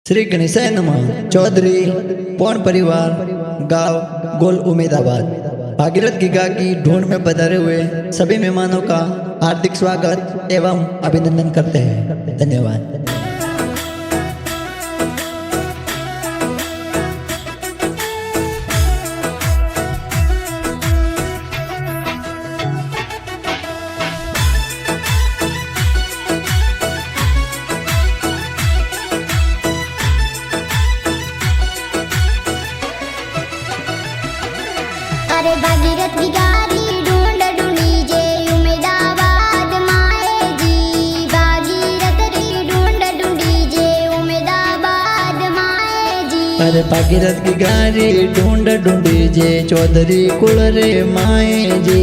श्री गणेशाय नमः। चौधरी पौन परिवार, गांव गोल उमेदाबाद, भागीरथ गीगा की ढूंढ में पधारे हुए सभी मेहमानों का हार्दिक स्वागत एवं अभिनंदन करते हैं। धन्यवाद। अरे भागीरथ की गाड़ी ढूंढ ढूंढी जे उमेदाबाद माए जी, भागीरथ री ढूंढ ढूंढी जे उमेदाबाद माए जी। अरे भागीरथ की गाड़ी ढूंढ ढूंढी जे चौधरी कुल रे माए जी,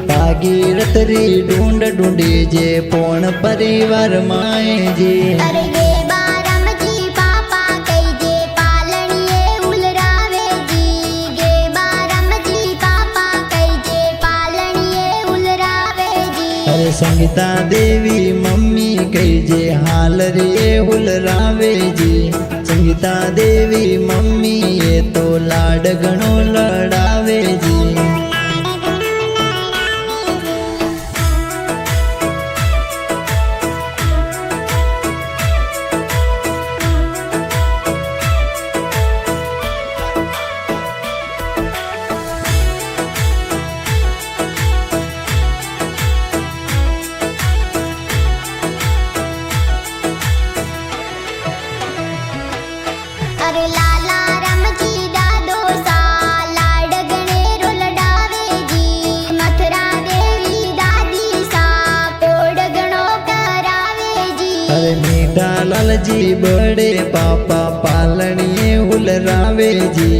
भागीरथ री ढूंढ ढूंढी जे पौन परिवार माए जी। अरे गे बारम जी पापा कई जे पालनिए उलरावे जी, गे बारम जी पापा कई जे पालनिए उलरावे जी। अरे संगीता देवी मम्मी कही जे हाल रे हुलरावे जी, संगीता देवी मम्मी ये तो लाड घणो लड़ावे जी। अरे लाला राम जी दादो सा लाड गणेरो लडावे जी, मथुरा देवी दादी सा पोड गणो करावे जी। अरे मीठा लाल जी बड़े पापा पालनिए हुलरावे जी,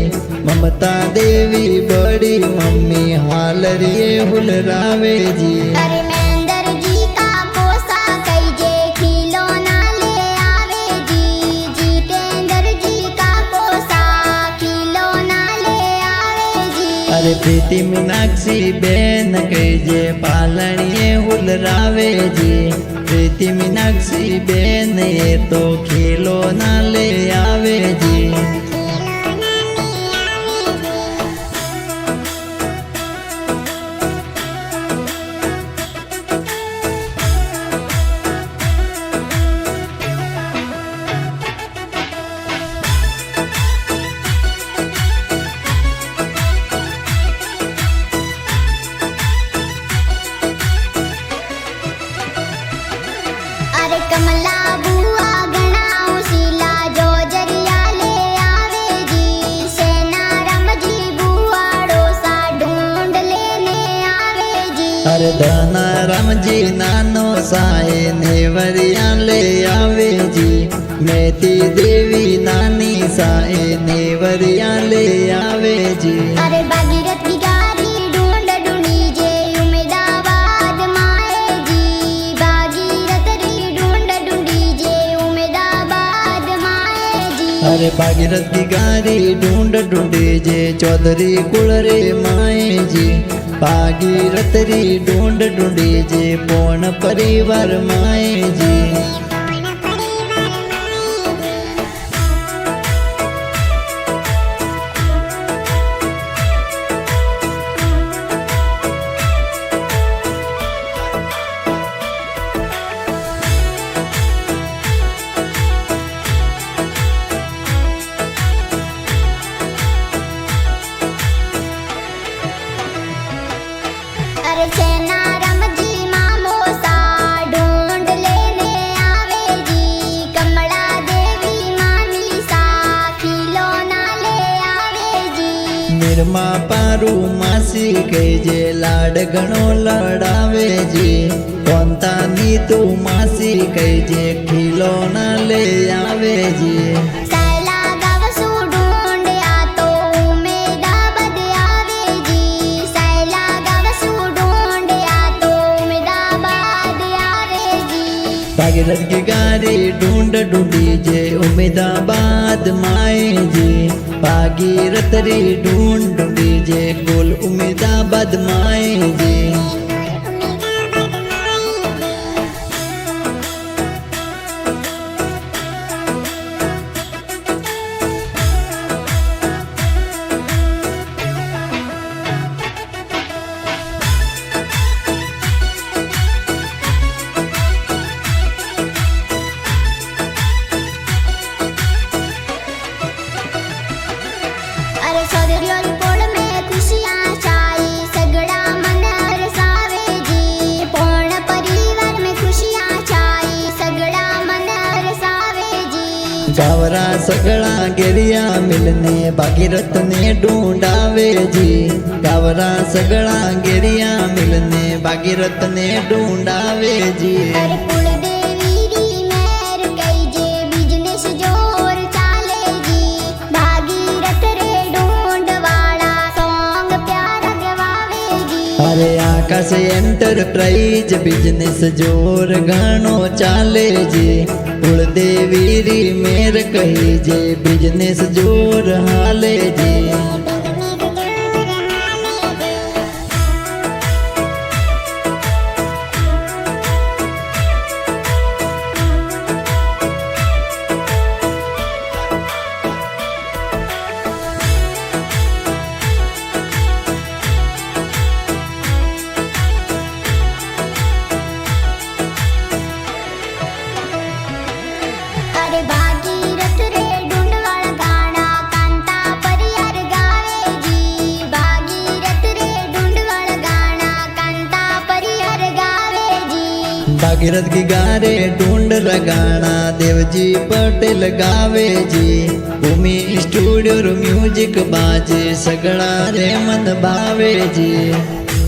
ममता देवी बड़ी मम्मी हाल रे हुलरावे जी। अरे महेंद्र जी का पोसा कई जे खिलौना ले आवे जी, जितेंद्र जी का पोसा खिलौना ले आवे जी। अरे प्रीति मीनाक्षी बेन कही जे पालनिए हुलरावे जी, प्रीति मीनाक्षी बेन ये तो खिलौना ले आवे जी। अरे कमला बुआ गणाऊ शीला जो जरिया ले आवे जी, सेना राम जी बुआ डोसा ढूंढ लेने आवे जी। अरे धना राम जी नानो साए नेवरिया ले आवे जी, मेती देवी नानी साए नेवरिया ले आवे जी। अरे भागीरथ की गाड़ी ढूंढ ढूंढी जे उमेदाबाद माए जी, भागीरथ री ढूंढ ढूंढी जे उमेदाबाद माए जी। अरे भागीरथ की गाड़ी ढूंढ ढूंढी जे चौधरी कुल रे माए जी, भागीरथ री ढूंढ ढूंढी जे पौन परिवार माए जी। अरे सेना राम जी मामो सा ढूंढ लेने आवे जी, कमला देवी मामी सा खिलौना ले आवे जी। निर्मा पारू मासी कही जे लाड घणो लड़ावे जी, कोंता नीतू मासी कही जे खिलौना ले आवे जी। सैला गवसू ढूंढ आ तो उमेदाबाद आवे जी, सैला गवसू ढूंढ आ तो उमेदाबाद आवे जी। भागीरथ की गाड़ी ढूंढ ढूंढी जे उमेदाबाद माए जी, भागीरथ री ढूंढ ढूंढी जे गोल उमेदाबाद माए जी। गावरा सगळा गेरिया मिलने भागीरथ ने ढूंढावे जी। गावरा सगळा गेरिया मिलने भागीरथ ने ढूंढावे जी। अरे कुलदेवी री मेर कई जे बिजनेस जोर चाले जी। भागीरथ रे ढूंढवाड़ा सॉन्ग प्यारा गवावे जी। अरे आकाश एंटरप्राइज बिजनेस जोर घणो चाले जी। कुलदेवी री मेर कही जे बिजनेस जोर हाले जी। अरे भागीरथ रे ढूंढवाड़ा गाना कांता परियार गावे जी। भागीरथ रे ढूंढवाड़ा गाना कांता परियार गावे जी। भागीरथ की गारे ढूंढ लगाना देवजी पटेल गावे जी। भूमि स्टूडियो रो म्यूजिक बाजे सगळा रे मन भावे जी।